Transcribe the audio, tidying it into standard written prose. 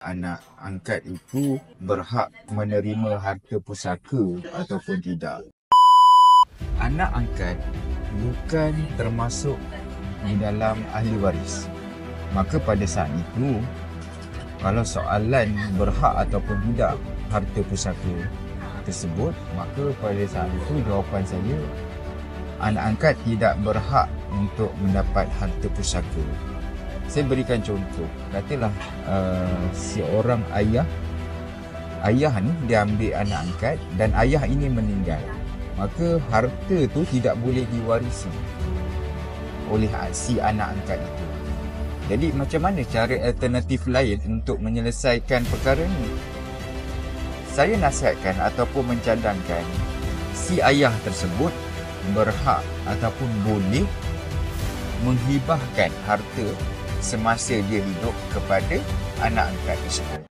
anak angkat itu berhak menerima harta pusaka ataupun tidak. Anak angkat bukan termasuk di dalam ahli waris. Maka pada saat itu, kalau soalan berhak ataupun tidak harta pusaka tersebut, maka pada saat itu jawapan saya, anak angkat tidak berhak untuk mendapat harta pusaka. Saya berikan contoh. Katalah seorang ayah ni dia ambil anak angkat dan ayah ini meninggal. Maka harta tu tidak boleh diwarisi oleh si anak angkat itu. Jadi macam mana cara alternatif lain untuk menyelesaikan perkara ni? Saya nasihatkan ataupun mencadangkan si ayah tersebut berhak ataupun boleh menghibahkan harta semasa dia hidup kepada anak angkat tersebut.